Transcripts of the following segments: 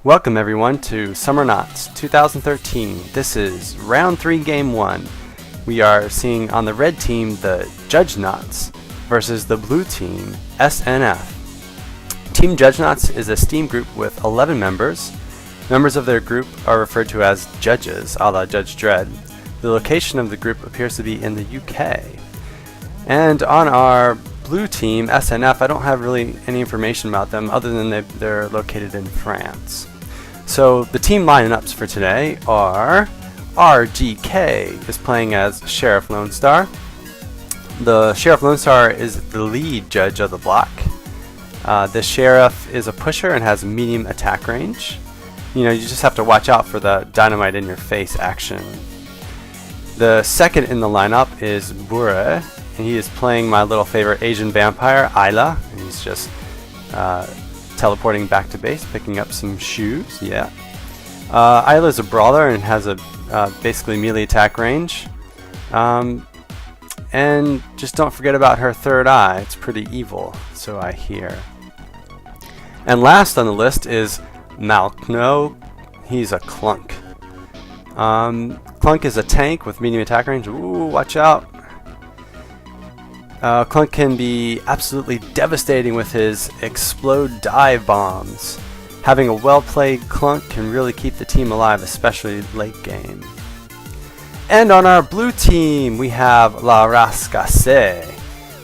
Welcome everyone to Summernauts 2013. This is round 3, game 1. We are seeing on the red team the Judgenauts versus the blue team SnF. Team Judgenauts is a Steam group with 11 members. Members of their group are referred to as judges, a la Judge Dredd. The location of the group appears to be in the UK. And on our blue team, SnF, I don't have really any information about them other than they're located in France. So the team lineups for today are r3g1 is playing as Sheriff Lone Star. The Sheriff Lone Star is the lead judge of the block. The Sheriff is a pusher and has medium attack range. You just have to watch out for the dynamite in your face action. The second in the lineup is Bure, and he is playing my little favorite Asian vampire, Ayla, and he's just teleporting back to base, picking up some shoes. Yeah. Ayla is a brawler and has a basically melee attack range. And just don't forget about her third eye. It's pretty evil, so I hear. And last on the list is Malkno. He's a clunk. Clunk is a tank with medium attack range. Ooh, watch out. Clunk can be absolutely devastating with his explode dive bombs. Having a well-played Clunk can really keep the team alive, especially late game. And on our blue team, we have r3g1.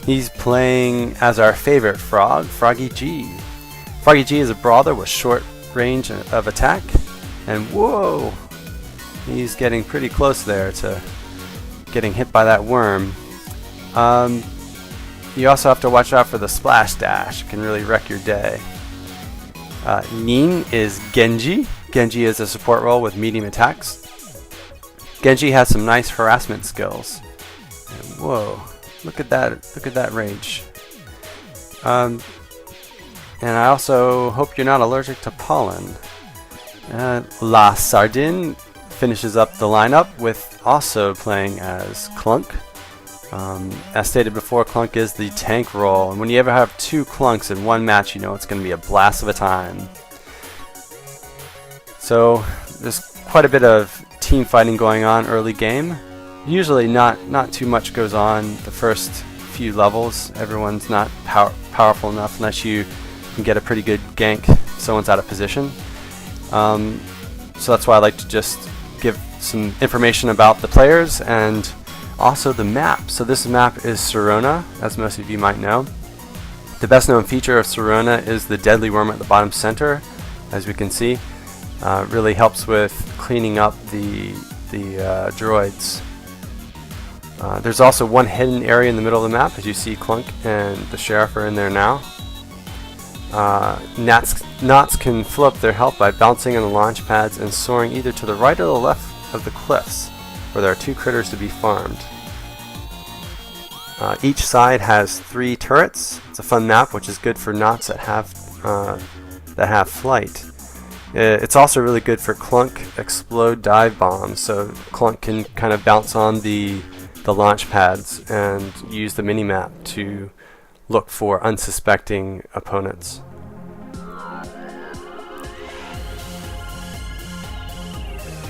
He's playing as our favorite frog, Froggy G. Froggy G is a brawler with short range of attack. And whoa! He's getting pretty close there to getting hit by that worm. You also have to watch out for the splash dash. It can really wreck your day. Nin is Genji. Genji is a support role with medium attacks. Genji has some nice harassment skills. And whoa, look at that rage. And I also hope you're not allergic to pollen. La Sardine finishes up the lineup with also playing as Clunk. As stated before, Clunk is the tank role, and when you ever have two Clunks in one match, you know it's going to be a blast of a time. So there's quite a bit of team fighting going on early game. Usually not too much goes on the first few levels. Everyone's not powerful enough unless you can get a pretty good gank if someone's out of position. So that's why I like to just give some information about the players and also the map. So this map is Serona, as most of you might know. The best known feature of Serona is the deadly worm at the bottom center, as we can see. Really helps with cleaning up the droids. There's also one hidden area in the middle of the map. As you see, Clunk and the Sheriff are in there now. Knots can fill up their health by bouncing on the launch pads and soaring either to the right or the left of the cliffs, where there are 2 critters to be farmed. Each side has 3 turrets. It's a fun map, which is good for knots that have flight. It's also really good for Clunk explode dive bombs, so Clunk can kind of bounce on the launch pads and use the mini-map to look for unsuspecting opponents.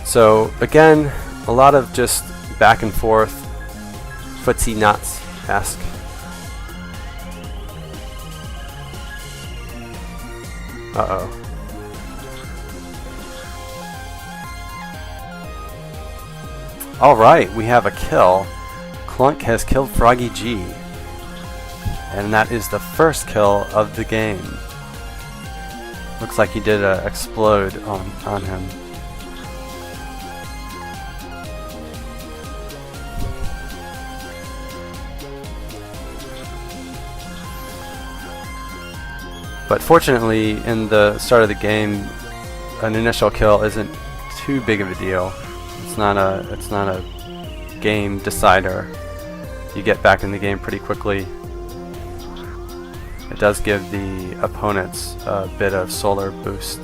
So again, a lot of just back and forth, footsie knots-esque. Uh-oh. Alright, we have a kill. Clunk has killed Froggy G. And that is the first kill of the game. Looks like he did explode on him. But fortunately, in the start of the game, an initial kill isn't too big of a deal. It's not a game decider. You get back in the game pretty quickly. It does give the opponents a bit of solar boost.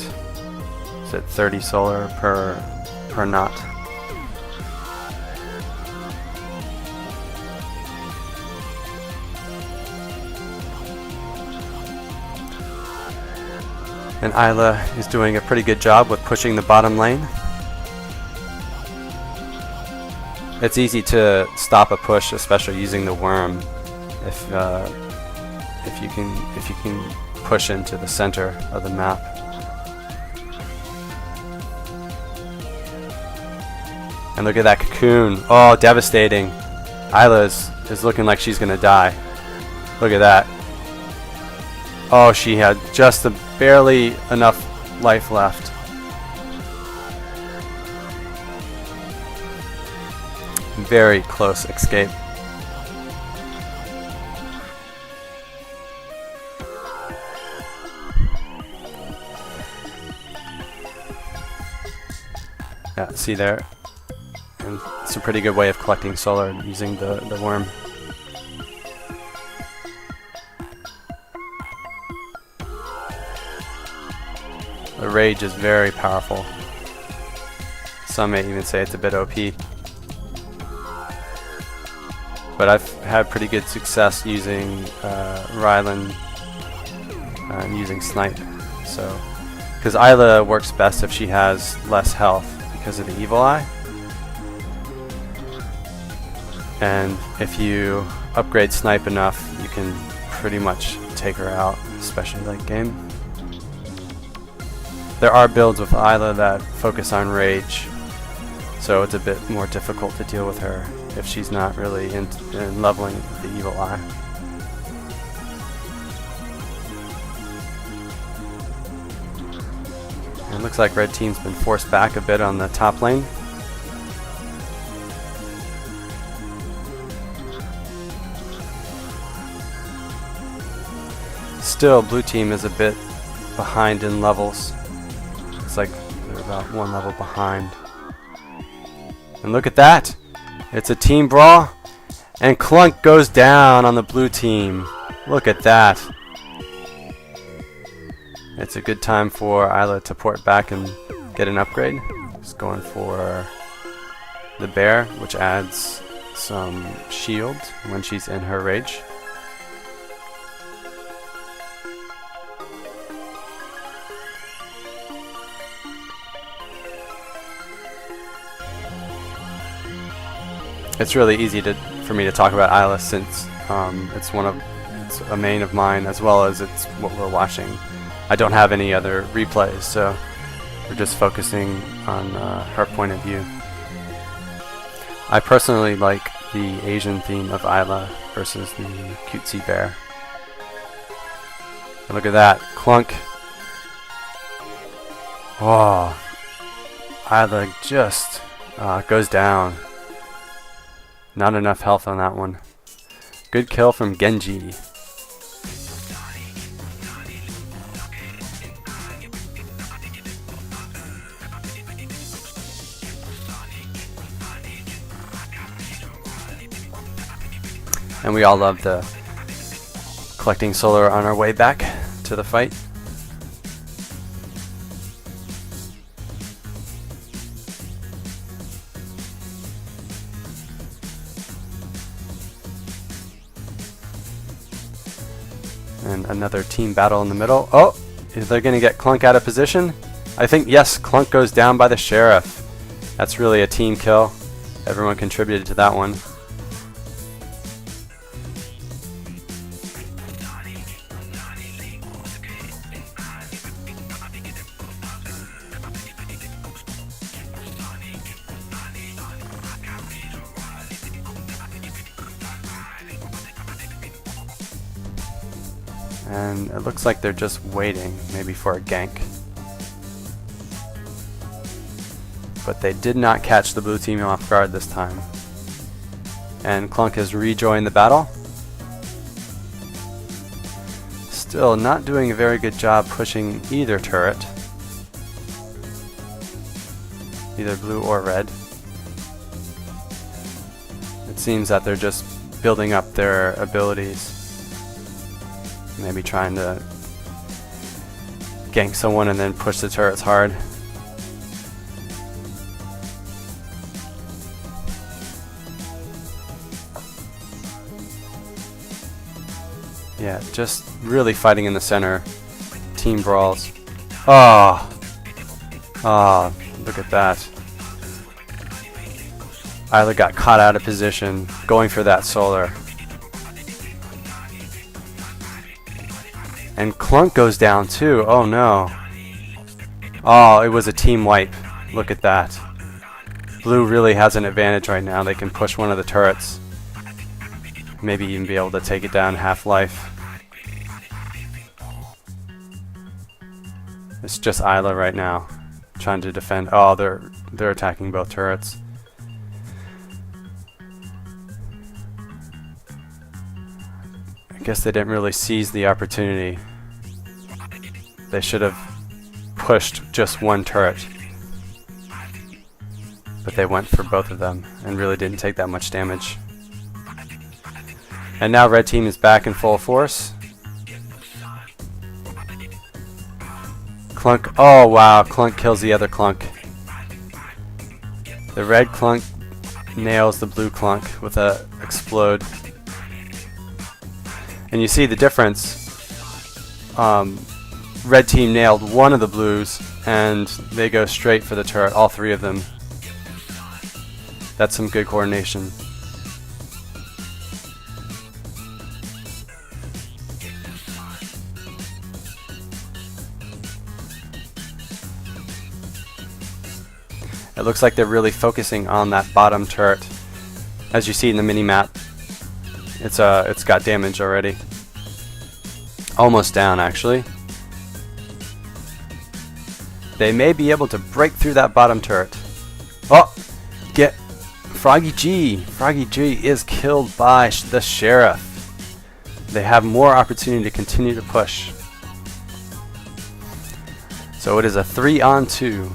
It's at 30 solar per knot. And Isla is doing a pretty good job with pushing the bottom lane. It's easy to stop a push, especially using the worm, if you can push into the center of the map. And look at that cocoon! Oh, devastating! Isla is looking like she's gonna die. Look at that! Oh, she had just barely enough life left. Very close escape. Yeah, see there? And it's a pretty good way of collecting solar using the worm. The rage is very powerful. Some may even say it's a bit OP. But I've had pretty good success using Rylan and using Snipe. So, because Isla works best if she has less health because of the Evil Eye. And if you upgrade Snipe enough, you can pretty much take her out, especially late game. There are builds with Isla that focus on rage, so it's a bit more difficult to deal with her if she's not really in leveling the Evil Eye. And it looks like red team's been forced back a bit on the top lane. Still, blue team is a bit behind in levels. It's like they're about one level behind. And look at that! It's a team brawl, and Clunk goes down on the blue team. Look at that. It's a good time for Isla to port back and get an upgrade. Just going for the bear, which adds some shield when she's in her rage. It's really easy for me to talk about Isla since it's a main of mine, as well as it's what we're watching. I don't have any other replays, so we're just focusing on her point of view. I personally like the Asian theme of Isla versus the cutesy bear. And look at that, Clunk. Oh, Isla just goes down. Not enough health on that one. Good kill from Genji. And we all love the collecting solar on our way back to the fight. And another team battle in the middle. Oh, they're going to get Clunk out of position. I think, yes, Clunk goes down by the Sheriff. That's really a team kill. Everyone contributed to that one. And it looks like they're just waiting, maybe for a gank. But they did not catch the blue team off guard this time. And Clunk has rejoined the battle. Still not doing a very good job pushing either turret. Either blue or red. It seems that they're just building up their abilities. Maybe trying to gank someone and then push the turrets hard. Yeah, just really fighting in the center. Team brawls. Oh. Oh, look at that. Isla got caught out of position, going for that solar. And Clunk goes down too. Oh no. Oh, it was a team wipe. Look at that. Blue really has an advantage right now. They can push one of the turrets. Maybe even be able to take it down half-life. It's just Isla right now, trying to defend. Oh, they're attacking both turrets. I guess they didn't really seize the opportunity. They should have pushed just one turret. But they went for both of them and really didn't take that much damage. And now red team is back in full force. Clunk. Oh wow, Clunk kills the other Clunk. The red Clunk nails the blue Clunk with a explode. And you see the difference. Red team nailed one of the blues and they go straight for the turret, all three of them. That's some good coordination. It looks like they're really focusing on that bottom turret. As you see in the mini-map, it's got damage already. Almost down, actually. They may be able to break through that bottom turret. Oh! Get Froggy G! Froggy G is killed by the Sheriff. They have more opportunity to continue to push. So it is a 3-on-2.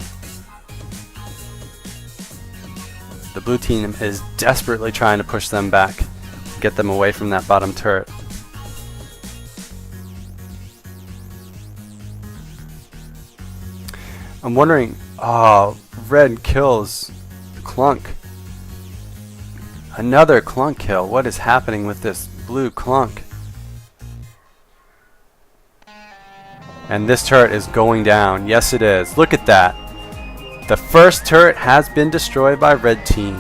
The blue team is desperately trying to push them back, get them away from that bottom turret. I'm wondering, oh, red kills Clunk. Another Clunk kill. What is happening with this blue Clunk? And this turret is going down. Yes, it is. Look at that. The first turret has been destroyed by red team.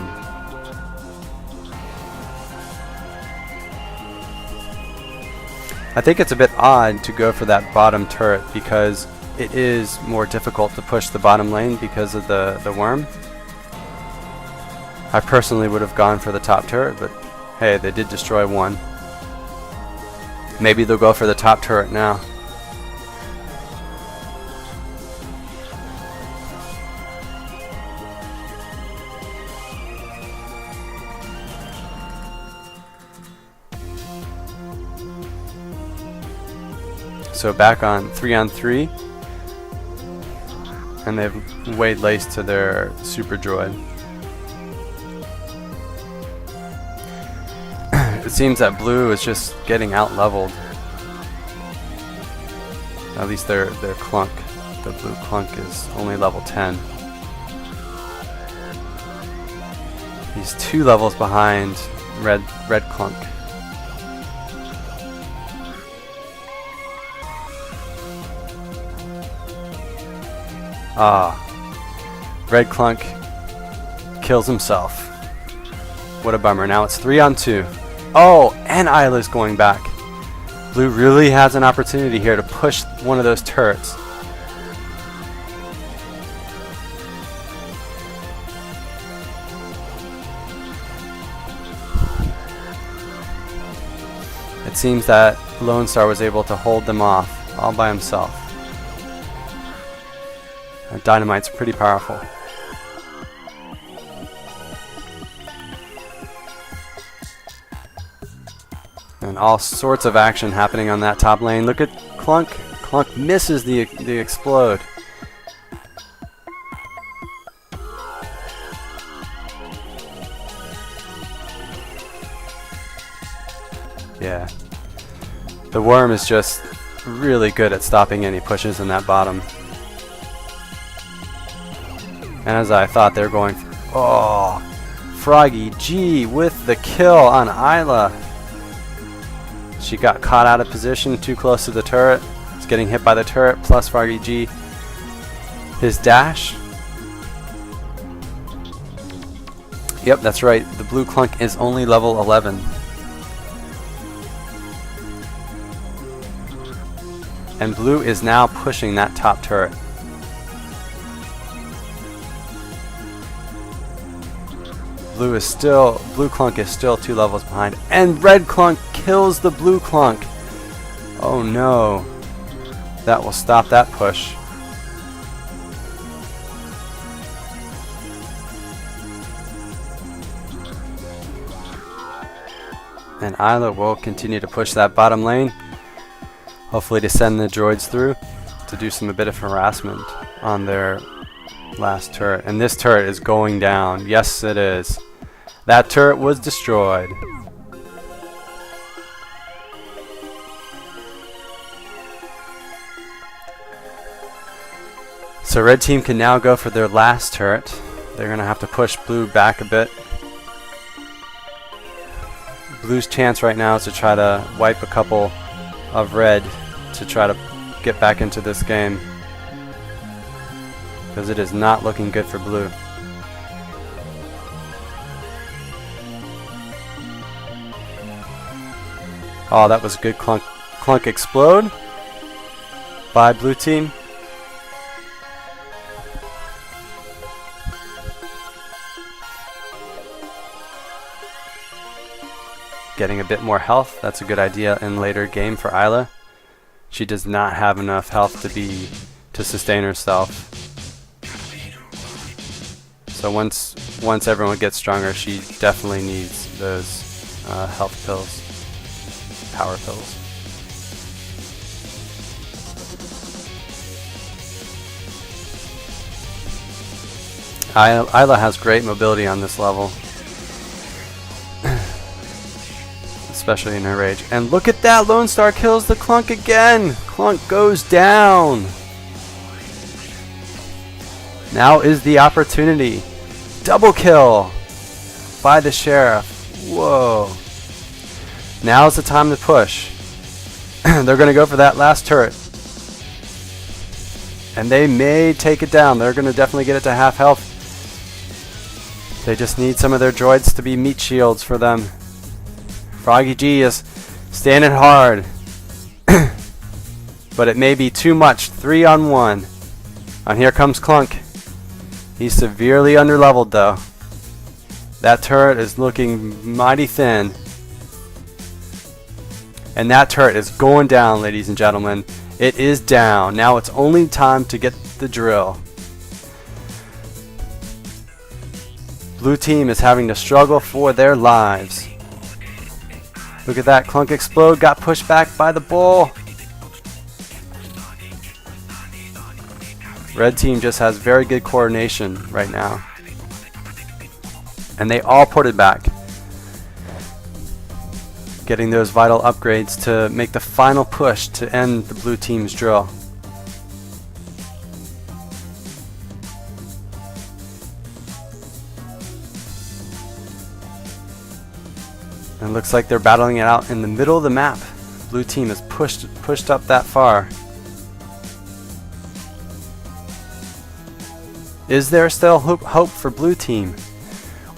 I think it's a bit odd to go for that bottom turret because it is more difficult to push the bottom lane because of the worm. I personally would have gone for the top turret, but hey, they did destroy one. Maybe they'll go for the top turret now. So back on 3-on-3, and they've weighed lace to their super droid. It seems that blue is just getting out leveled. At least their Clunk, the blue Clunk, is only level 10. He's 2 levels behind red Clunk. Red Clunk kills himself. What a bummer. Now it's 3-on-2. Oh, and Isla's going back. Blue really has an opportunity here to push one of those turrets. It seems that Lone Star was able to hold them off all by himself. Dynamite's pretty powerful. And all sorts of action happening on that top lane. Look at Clunk. Clunk misses the explode. Yeah. The worm is just really good at stopping any pushes in that bottom. And as I thought, they're going for, oh, Froggy G with the kill on Isla. She got caught out of position, too close to the turret. It's getting hit by the turret, plus Froggy G his dash. Yep, that's right. The blue clunk is only level 11. And blue is now pushing that top turret. Blue clunk is still 2 levels behind. And red clunk kills the blue clunk. Oh no. That will stop that push. And Isla will continue to push that bottom lane, hopefully to send the droids through to do a bit of harassment on their last turret. And this turret is going down. Yes, it is. That turret was destroyed. So red team can now go for their last turret. They're going to have to push blue back a bit. Blue's chance right now is to try to wipe a couple of red to try to get back into this game, because it is not looking good for blue. Oh, that was a good clunk explode by blue team. Getting a bit more health, that's a good idea in later game for Isla. She does not have enough health to sustain herself. So once everyone gets stronger, she definitely needs those health pills, power pills. Isla has great mobility on this level. Especially in her rage. And look at that, Lone Star kills the clunk again. Clunk goes down. Now is the opportunity. Double kill by the sheriff. Whoa. Now's the time to push. They're going to go for that last turret. And they may take it down. They're going to definitely get it to half health. They just need some of their droids to be meat shields for them. Froggy G is standing hard. But it may be too much. 3-on-1. And here comes Clunk. He's severely underleveled though. That turret is looking mighty thin. And that turret is going down, ladies and gentlemen. It is down. Now it's only time to get the drill. Blue team is having to struggle for their lives. Look at that, Clunk explode, got pushed back by the bull. Red team just has very good coordination right now. And they all ported back. Getting those vital upgrades to make the final push to end the blue team's drill. And it looks like they're battling it out in the middle of the map. Blue team has pushed up that far. Is there still hope for blue team?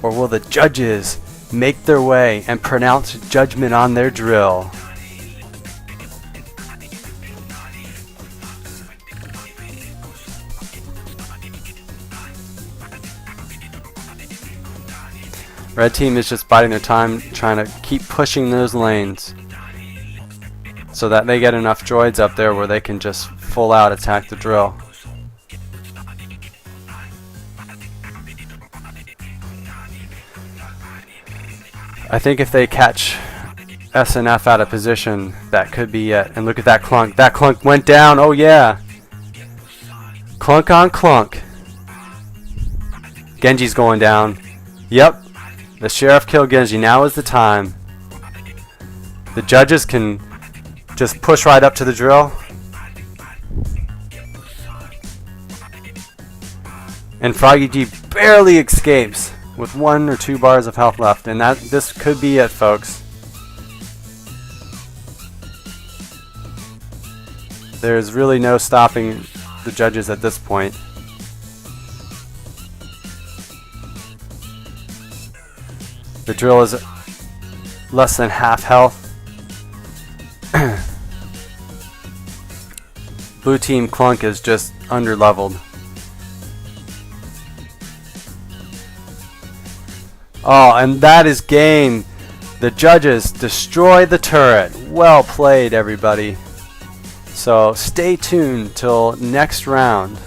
Or will the judges make their way and pronounce judgment on their drill? Red team is just biding their time, trying to keep pushing those lanes so that they get enough droids up there where they can just full out attack the drill. I think if they catch SnF out of position, that could be it. And look at that Clunk. That Clunk went down. Oh yeah. Clunk on Clunk. Genji's going down. Yep. The sheriff killed Genji. Now is the time. The judges can just push right up to the drill. And Froggy G barely escapes with 1 or 2 bars of health left. And this could be it, folks. There's really no stopping the judges at this point. The drill is less than half health. Blue team Clunk is just under-leveled. Oh, and that is game. The judges destroy the turret. Well played, everybody. So stay tuned till next round.